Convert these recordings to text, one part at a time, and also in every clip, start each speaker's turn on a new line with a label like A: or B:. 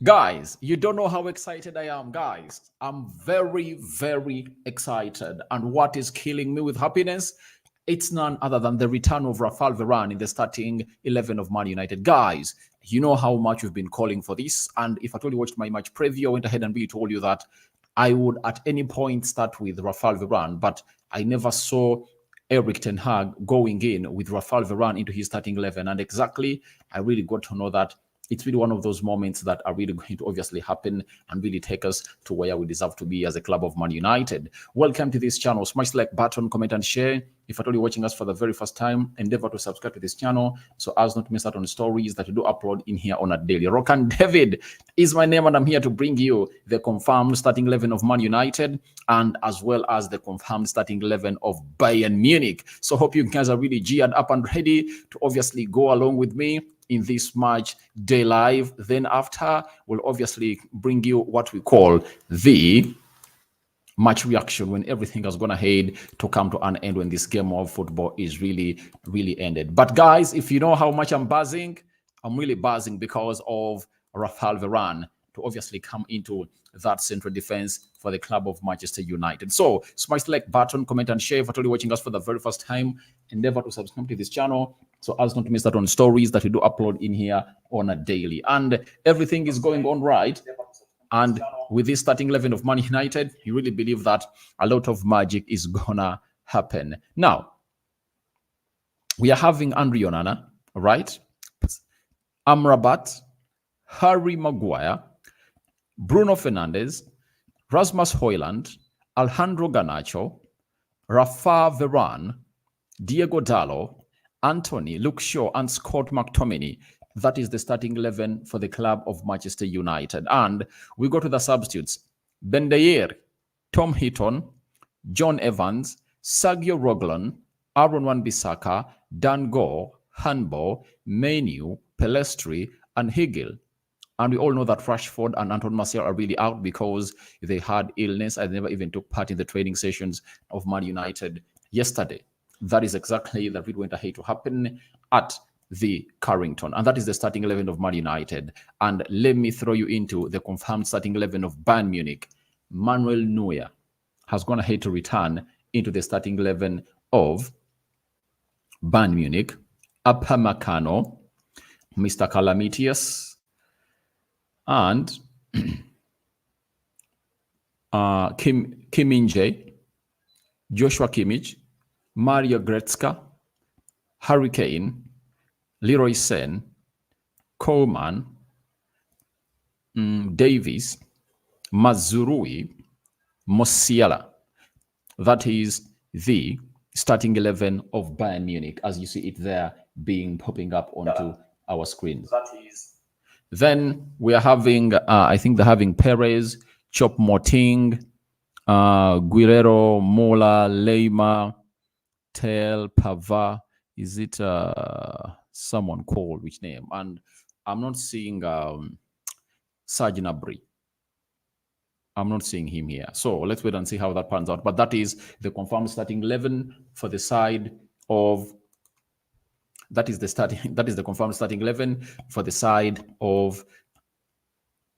A: Guys, you don't know how excited I am, guys. I'm very, very excited. And what is killing me with happiness? It's none other than the return of Rafael Varane in the starting 11 of Man United. Guys, you know how much we've been calling for this. And if I told you watched my match preview, I went ahead and really told you that I would at any point start with Rafael Varane, but I never saw Eric Ten Hag going in with Rafael Varane into his starting 11. And exactly, I really got to know that it's really one of those moments that are really going to obviously happen and really take us to where we deserve to be as a club of Man United. Welcome to this channel. Smash the like button, comment and share. If at all you're watching us for the very first time, endeavor to subscribe to this channel so as not to miss out on stories that we do upload in here on a daily. Rokan David is my name, and I'm here to bring you the confirmed starting 11 of Man United and as well as the confirmed starting 11 of Bayern Munich. So hope you guys are really geared up and ready to obviously go along with me in this match day live. Then after, we'll obviously bring you what we call the match reaction when everything has gone ahead to come to an end, when this game of football is really ended. But guys, if you know how much I'm buzzing, I'm really buzzing because of Rafael Varane to obviously come into that central defense for the club of Manchester United. So smash the like button, comment and share. If at all you're watching us for the very first time, endeavor to subscribe to this channel so as not to miss out on stories that we do upload in here on a daily. And everything is going on right. And with this starting 11 of Man United, you really believe that a lot of magic is gonna happen. Now, we are having Andre Onana, right? Amrabat, Harry Maguire, Bruno Fernandes, Rasmus Højlund, Alejandro Garnacho, Rafa Varane, Diego Dalot, Anthony, Luke Shaw, and Scott McTominay. That is the starting 11 for the club of Manchester United. And we go to the substitutes. Ben Dayer, Tom Heaton, John Evans, Sergio Roglan, Aaron Wan-Bissaka, Dan Gore, Handball, Menu, Pelestri, and Higel. And we all know that Rashford and Anton Martial are really out because they had illness and never even took part in the training sessions of Man United yesterday. That is exactly that it went ahead to happen at the Carrington. And that is the starting 11 of Man United. And let me throw you into the confirmed starting 11 of Bayern Munich. Manuel Neuer has gone ahead to return into the starting 11 of Bayern Munich. Upamecano, Mr. Calamitius, and Kim Min-jae, Joshua Kimmich, Mario Goretzka, Harry Kane, Leroy Sen, Coleman, Davies, Mazurui, Musiala. That is the starting 11 of Bayern Munich, as you see it there popping up onto our screen. Then we are having, I think they're having Perez, Choupo-Moting, Guerrero, Mola, Leyma, Tel, Pava. Is it someone called which name? And I'm not seeing Serge Gnabry. I'm not seeing him here. So let's wait and see how that pans out. But that is the confirmed starting 11 for the side of. That is the confirmed starting 11 for the side of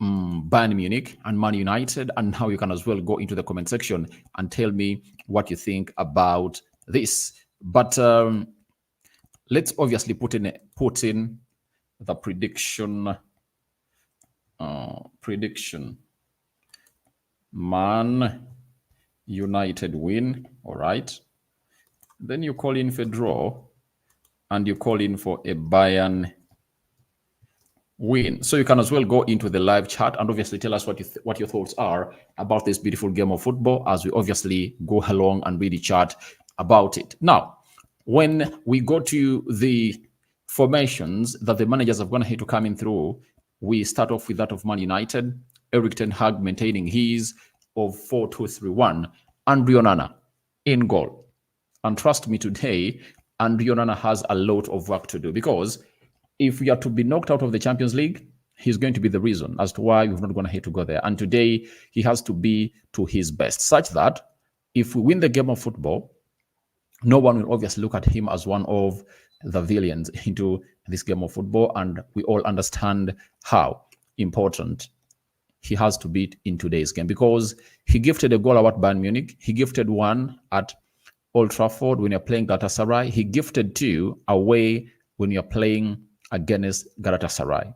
A: Bayern Munich and Man United. And now you can as well go into the comment section and tell me what you think about this. But let's obviously put in the prediction. Man United win. All right. Then you call in for draw. And you call in for a Bayern win. So you can as well go into the live chat and obviously tell us what your thoughts are about this beautiful game of football as we obviously go along and really chat about it. Now, when we go to the formations that the managers have gone ahead to come in through, we start off with that of Man United. Eric Ten Hag maintaining his of 4-2-3-1. Andre Onana in goal. And trust me today, Andre Onana has a lot of work to do, because if we are to be knocked out of the Champions League, he's going to be the reason as to why we've not gone ahead to go there. And today, he has to be to his best, such that if we win the game of football, no one will obviously look at him as one of the villains into this game of football. And we all understand how important he has to beat in today's game, because he gifted a goal at Bayern Munich. He gifted one at Old Trafford when you're playing Galatasaray. He gifted two away when you're playing against Galatasaray.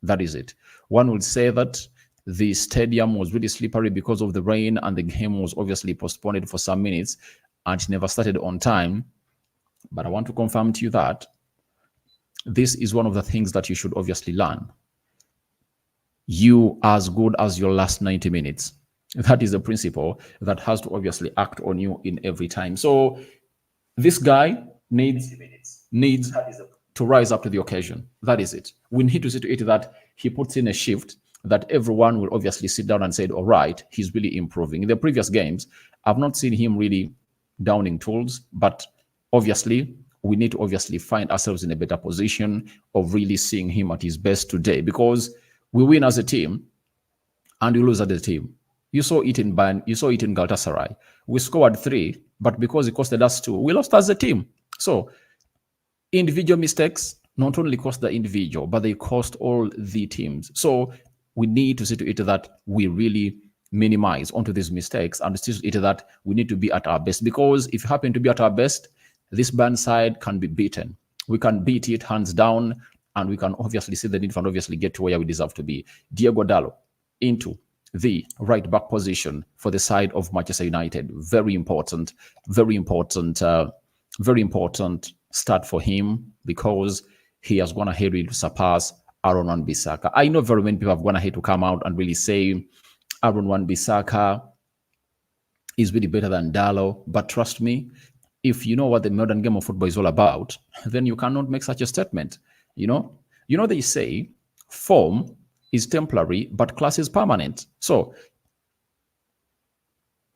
A: That is it. One would say that the stadium was really slippery because of the rain, and the game was obviously postponed for some minutes and it never started on time. But I want to confirm to you that this is one of the things that you should obviously learn. You are as good as your last 90 minutes. That is a principle that has to obviously act on you in every time. So this guy needs to rise up to the occasion. That is it. We need to see to it that he puts in a shift that everyone will obviously sit down and say, all right, he's really improving. In the previous games, I've not seen him really downing tools, but obviously we need to obviously find ourselves in a better position of really seeing him at his best today, because we win as a team and we lose as a team. You saw it in Bayern, you saw it in Galatasaray. We scored 3, but because it costed us 2, we lost as a team. So individual mistakes not only cost the individual, but they cost all the teams. So we need to see to it that we really minimize onto these mistakes and see to it that we need to be at our best, because if you happen to be at our best, this Bayern side can be beaten. We can beat it hands down, and we can obviously see the need and obviously get to where we deserve to be. Diogo Dalot into the right back position for the side of Manchester United. Very important start for him, because he has gone ahead to surpass Aaron Wan-Bissaka. I know very many people have gone ahead to come out and really say Aaron Wan-Bissaka is really better than Dalot, but trust me, if you know what the modern game of football is all about, then you cannot make such a statement. You know they say form is temporary, but class is permanent. So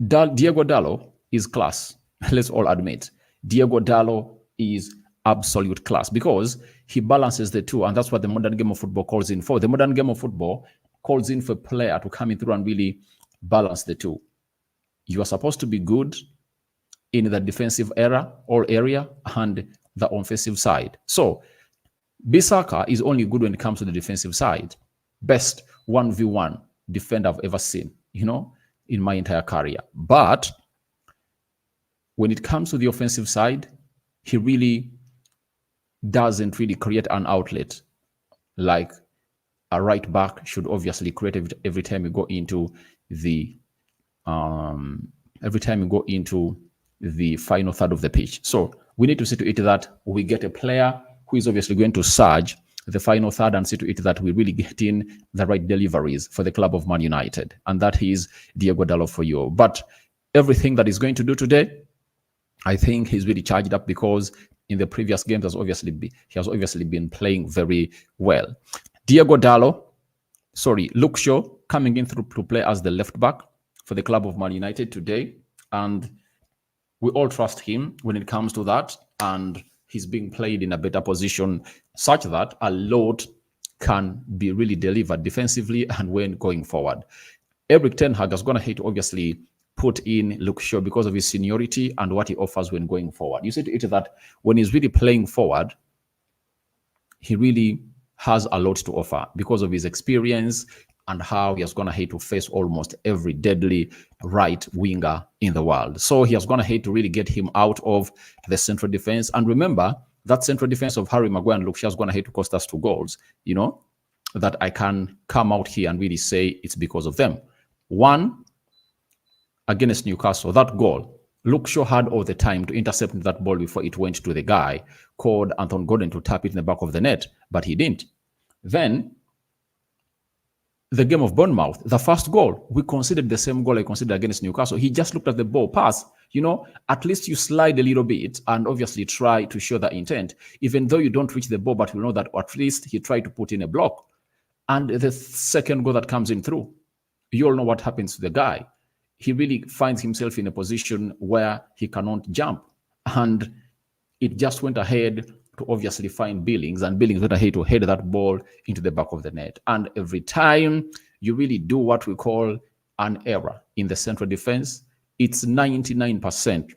A: Diogo Dalot is class. Let's all admit, Diogo Dalot is absolute class, because he balances the two, and that's what the modern game of football calls in for. The modern game of football calls in for a player to come in through and really balance the two. You are supposed to be good in the defensive area and the offensive side. So Bissaka is only good when it comes to the defensive side. Best 1v1 defender I've ever seen, in my entire career. But when it comes to the offensive side, he really doesn't really create an outlet like a right back should obviously create every time you go into the final third of the pitch. So we need to see to it that we get a player who is obviously going to surge the final third and see to it that we really get in the right deliveries for the club of Man United. And that is Diogo Dalot for you. But everything that he's going to do today, I think he's really charged up, because in the previous games he has obviously been playing very well. Diogo Dalot, Luke Shaw coming in through to play as the left back for the club of Man United today. And we all trust him when it comes to that. And he's being played in a better position such that a lot can be really delivered defensively and when going forward. Erik ten Hag has gone ahead to obviously put in Luke Shaw because of his seniority and what he offers when going forward. You see to it that when he's really playing forward, he really has a lot to offer because of his experience and how he has gone ahead to face almost every deadly right winger in the world. So he has gone ahead to really get him out of the central defense. And remember, that central defense of Harry Maguire and Luke Shaw has gone ahead to cost us 2 goals, that I can come out here and really say it's because of them. One, against Newcastle, that goal, Luke Shaw had all the time to intercept that ball before it went to the guy called Anton Gordon to tap it in the back of the net, but he didn't. Then, the game of Bournemouth, the first goal, we considered the same goal I considered against Newcastle. He just looked at the ball, pass. At least you slide a little bit and obviously try to show the intent. Even though you don't reach the ball, but you know that at least he tried to put in a block. And the second goal that comes in through, you all know what happens to the guy. He really finds himself in a position where he cannot jump. And it just went ahead to obviously find Billings, and Billings went ahead to head that ball into the back of the net. And every time you really do what we call an error in the central defense, it's 99%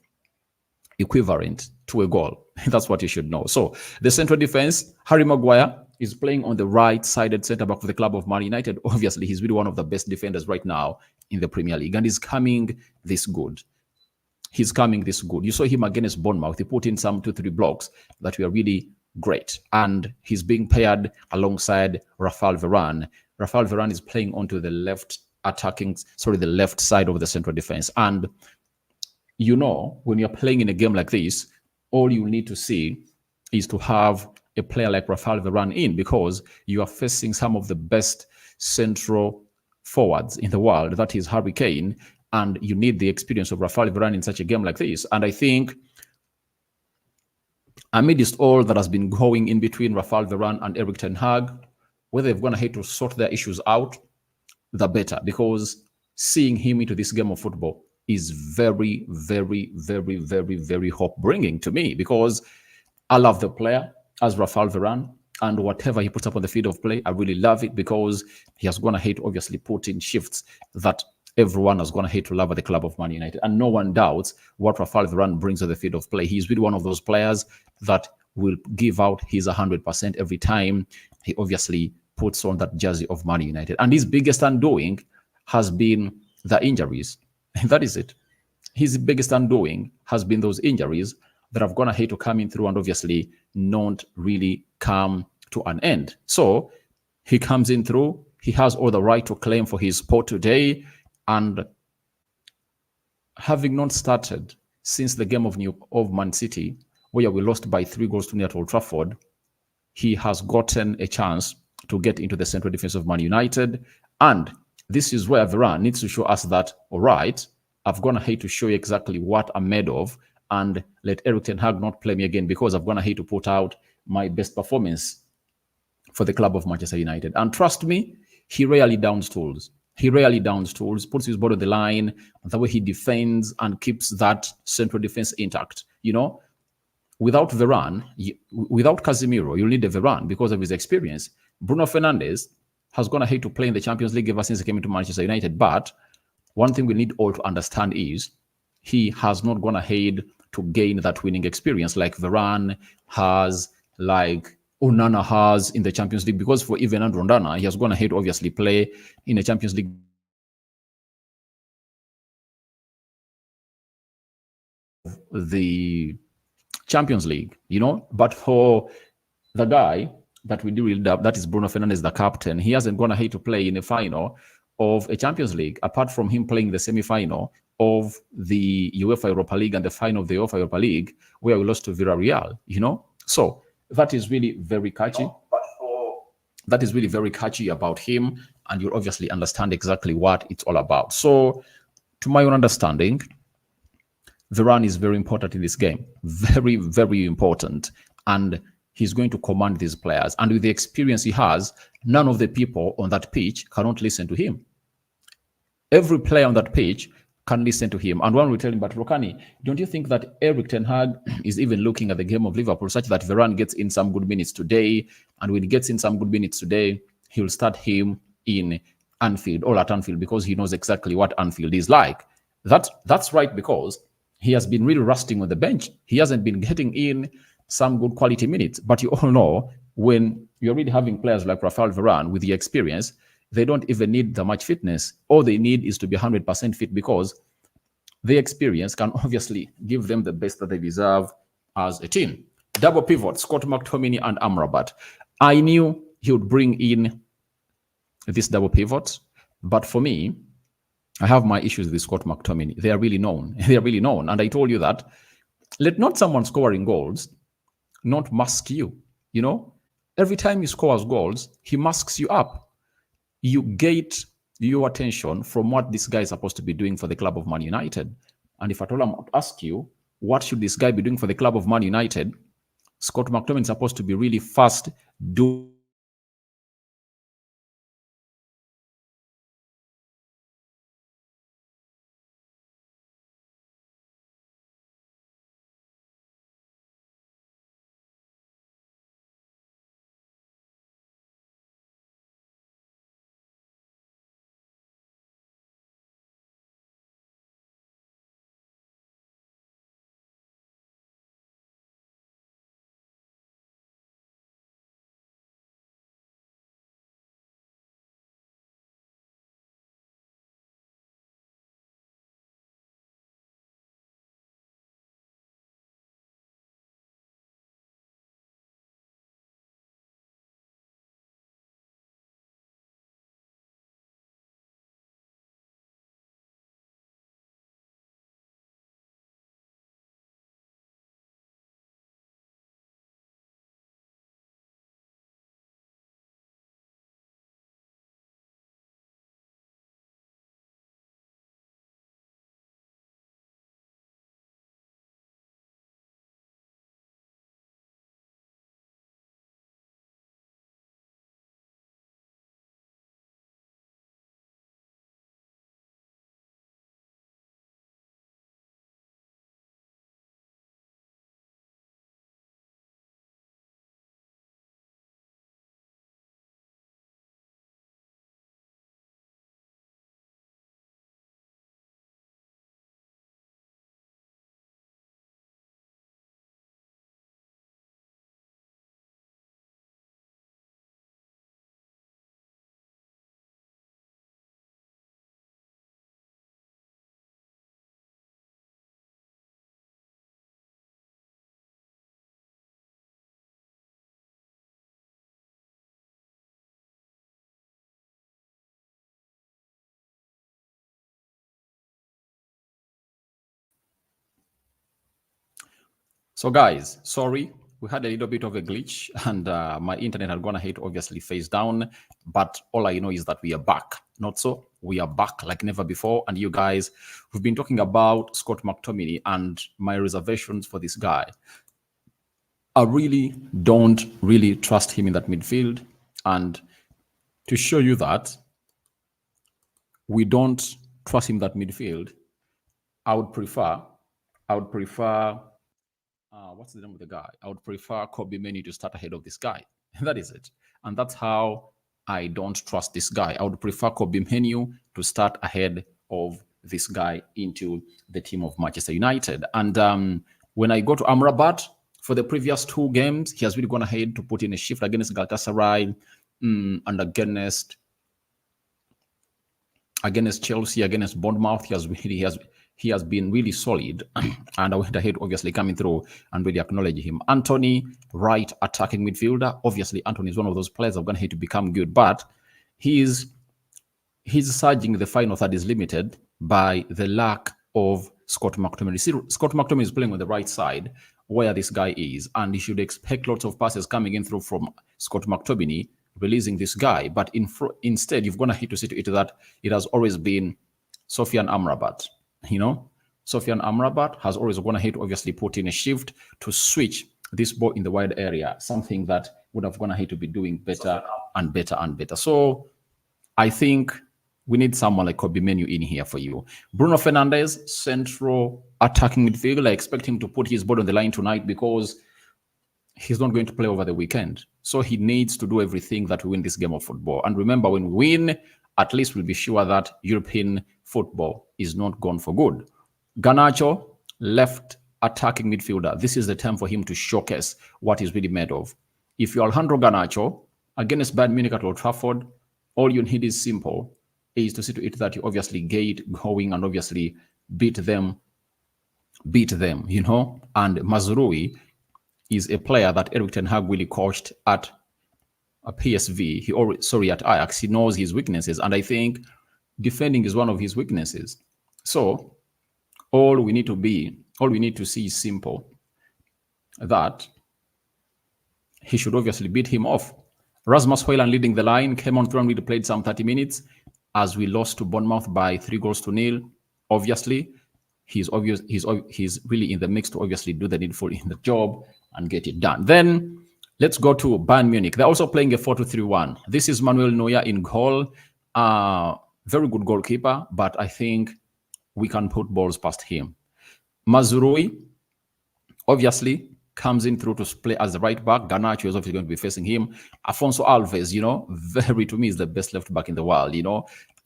A: equivalent to a goal. That's what you should know. So the central defense, Harry Maguire is playing on the right-sided centre back for the club of Man United. Obviously, he's really one of the best defenders right now in the Premier League, and he's coming this good. He's coming this good. You saw him against Bournemouth. He put in some 2-3 blocks that were really great, and he's being paired alongside Rafael Varane. Rafael Varane is playing onto the the left side of the central defense, and you know, when you're playing in a game like this, all you need to see is to have a player like Rafael Varane in, because you are facing some of the best central forwards in the world. That is Harry Kane, and you need the experience of Rafael Varane in such a game like this. And I think amidst all that has been going in between Rafael Varane and Eric Ten Hag, whether they've gone ahead to sort their issues out, the better, because seeing him into this game of football is very, very, very, very, very hope-bringing to me, because I love the player as Rafael Varane, and whatever he puts up on the field of play, I really love it, because he has gone ahead to obviously put in shifts that everyone has gone ahead to love at the club of Man United, and no one doubts what Rafael Varane brings to the field of play. He's really one of those players that will give out his 100% every time he obviously puts on that jersey of Man United. And his biggest undoing has been the injuries. And that is it. His biggest undoing has been those injuries that have gone ahead to coming through and obviously not really come to an end. So he comes in through. He has all the right to claim for his spot today. And having not started since the game of Man City, where we lost by 3-0 at Old Trafford, he has gotten a chance to get into the central defense of Man United. And this is where Varane needs to show us that, all right, I've gone ahead to show you exactly what I'm made of, and let Eric Ten Hag not play me again, because I've gone ahead to put out my best performance for the club of Manchester United. And trust me, he rarely downs tools. He rarely downs tools, puts his body on the line, the way he defends and keeps that central defense intact. You know, without Varane, without Casemiro, you'll need a Varane because of his experience. Bruno Fernandes has gone ahead to play in the Champions League ever since he came into Manchester United. But one thing we need all to understand is he has not gone ahead to gain that winning experience like Varane has, like Onana has in the Champions League. Because for even Andrew Onana, he has gone ahead to obviously play in the Champions League the Champions League, you know. But for the guy that we do really love, that is Bruno Fernandes, the captain, he hasn't gone ahead to play in the final of a Champions League, apart from him playing the semi-final of the UEFA Europa League and the final of the UEFA Europa League, where we lost to Villarreal, you know. So that is really very catchy. That is really very catchy about him, and you'll obviously understand exactly what it's all about. So, to my own understanding, Varane is very important in this game. Very, very important. And he's going to command these players. And with the experience he has, none of the people on that pitch cannot listen to him. Every player on that pitch can listen to him. And one will tell him, but Rokani, don't you think that Eric Ten Hag is even looking at the game of Liverpool such that Varane gets in some good minutes today? And when he gets in some good minutes today, he'll start him in Anfield, all at Anfield, because he knows exactly what Anfield is like. That's right, because he has been really rusting on the bench. He hasn't been getting in some good quality minutes. But you all know, when you're really having players like Rafael Varane with the experience, they don't even need that much fitness. All they need is to be 100% fit, because the experience can obviously give them the best that they deserve as a team. Double pivot, Scott McTominay and Amrabat. I knew he would bring in this double pivot, but for me, I have my issues with Scott McTominay. They are really known. They are really known. And I told you that let not someone scoring goals not mask you. You know, every time he scores goals, he masks you up. You get your attention from what this guy is supposed to be doing for the club of Man United. And if at all I'm to ask you, what should this guy be doing for the club of Man United? Scott McTominay is supposed to be really fast, doing So guys, sorry, we had a little bit of a glitch and my internet had gone ahead, obviously face down. But all I know is that we are back. Not so, we are back like never before. And you guys, we've been talking about Scott McTominay and my reservations for this guy. I really don't really trust him in that midfield. And to show you that we don't trust him in that midfield, I would prefer what's the name of the guy? I would prefer Kobe Menu to start ahead of this guy. That is it. And that's how I don't trust this guy. I would prefer Kobe Menu to start ahead of this guy into the team of Manchester United. And when I go to Amrabat, for the previous two games, he has really gone ahead to put in a shift against Galatasaray and against Chelsea, against Bournemouth. He has been really solid, and I went ahead, obviously coming through and really acknowledge him. Anthony, right attacking midfielder. Obviously, Anthony is one of those players I'm going to hate to become good, but he's surging the final third is limited by the lack of Scott McTominay. See, Scott McTominay is playing on the right side where this guy is, and you should expect lots of passes coming in through from Scott McTominay, releasing this guy. But instead, you've gone ahead to see to it that it has always been Sofian Amrabat. Sofian Amrabat has always gone ahead to obviously put in a shift to switch this ball in the wide area, something that would have gone ahead to be doing better and better and better. So I think we need someone like Kobe Menu in here for you. Bruno Fernandes, central attacking midfielder. I expect him to put his body on the line tonight because he's not going to play over the weekend. So he needs to do everything that we win this game of football. And remember, when we win, at least we'll be sure that European football is not gone for good. Garnacho, left attacking midfielder. This is the time for him to showcase what he's really made of. If you're Alejandro Garnacho against Bayern Munich at Old Trafford, all you need is simple, is to see to it that you obviously get going and obviously beat them. And Mazrui is a player that Erik ten Hag really coached at a PSV. At Ajax. He knows his weaknesses, and I think defending is one of his weaknesses. So all we need to see is simple, that he should obviously beat him off. Rasmus Højlund leading the line, came on through and really played some 30 minutes as we lost to Bournemouth by 3-0. Obviously, he's really in the mix to obviously do the needful in the job and get it done. Then let's go to Bayern Munich. They're also playing a 4-2-3-1. This is Manuel Neuer in goal. Very good goalkeeper, but I think we can put balls past him. Mazrui, obviously, comes in through to play as the right back. Garnacho is obviously going to be facing him. Afonso Alves, to me is the best left back in the world,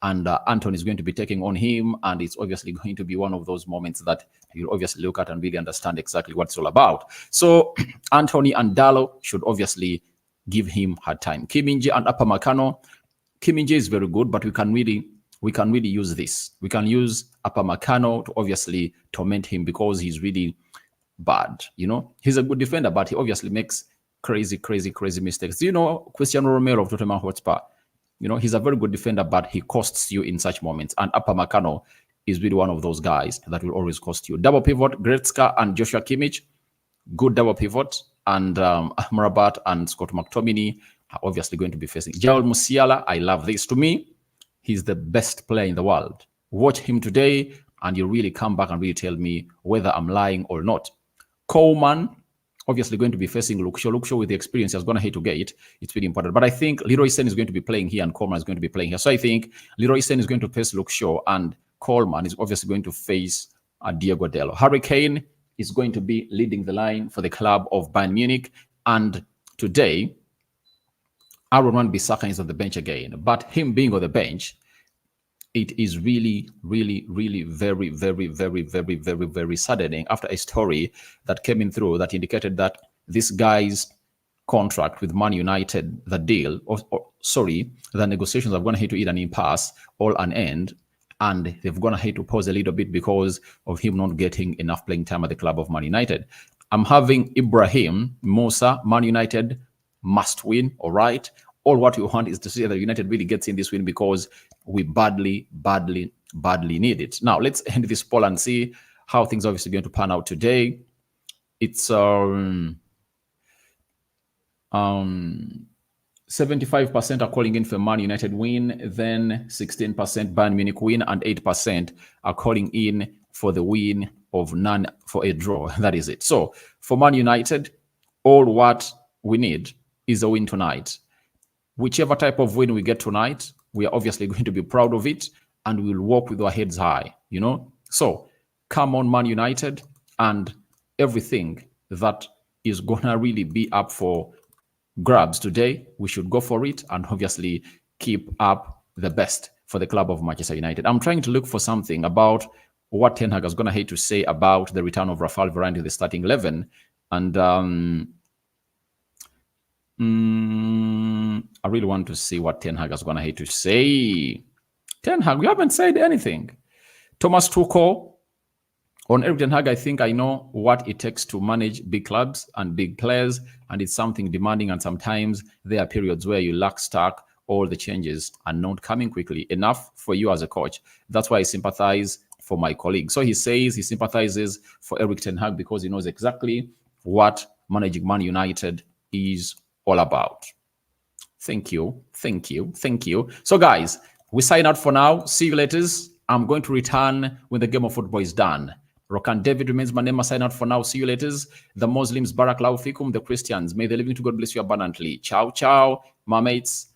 A: and Anton is going to be taking on him, and it's obviously going to be one of those moments that you'll obviously look at and really understand exactly what it's all about. So Anthony and Dallo should obviously give him hard time. Kim Min-jae and Upamecano. Kim Min-jae is very good, but we can really use this. We can use Upamecano to obviously torment him because he's really bad. He's a good defender, but he obviously makes crazy mistakes. Cristiano Romero of Tottenham Hotspur? He's a very good defender, but he costs you in such moments. And Upamecano is really one of those guys that will always cost you. Double pivot, Goretzka and Joshua Kimmich, good double pivot. And Amrabat and Scott McTominay are obviously going to be facing. Joel Musiala, I love this. To me, he's the best player in the world. Watch him today, and you'll really come back and really tell me whether I'm lying or not. Coleman, obviously going to be facing Luke Shaw. Luke Shaw, with the experience he's going to hate to get, it's really important. But I think Leroy Sane is going to be playing here and Coleman is going to be playing here. So I think Leroy Sane is going to face Luke Shaw and Coleman is obviously going to face Diego Dallo. Harry Kane is going to be leading the line for the club of Bayern Munich. And today, Aaron Wan-Bissaka is on the bench again. But him being on the bench, it is really very saddening after a story that came in through that indicated that this guy's contract with Man United, the negotiations have gone ahead to eat an impasse, all an end, and they've gone ahead to pause a little bit because of him not getting enough playing time at the club of Man United. I'm having Ibrahim Musa, Man United must win, all right? All what we want is to see that United really gets in this win because we badly need it. Now, let's end this poll and see how things are obviously going to pan out today. It's 75% are calling in for Man United win, then 16% Bayern Munich win, and 8% are calling in for the win of none for a draw. That is it. So for Man United, all what we need is a win tonight. Whichever type of win we get tonight, we are obviously going to be proud of it, and we'll walk with our heads high, you know? So come on, Man United, and everything that is gonna really be up for grabs today, we should go for it and obviously keep up the best for the club of Manchester United. I'm trying to look for something about what Ten Hag is going to hate to say about the return of Rafael Varane to the starting 11. And I really want to see what Ten Hag is going to hate to say. Ten Hag, you haven't said anything. Thomas Tuchel, on Eric Ten Hag, I think I know what it takes to manage big clubs and big players, and it's something demanding, and sometimes there are periods where you lack stock, all the changes are not coming quickly enough for you as a coach. That's why I sympathize for my colleague. So he says he sympathizes for Eric Ten Hag because he knows exactly what managing Man United is all about. Thank you. So guys, we sign out for now. See you later. I'm going to return when the game of football is done. Rokan David remains my name. I sign out for now. See you later. The Muslims, Barak Lau Fikum. The Christians, may the living to God bless you abundantly. Ciao, ciao, my mates.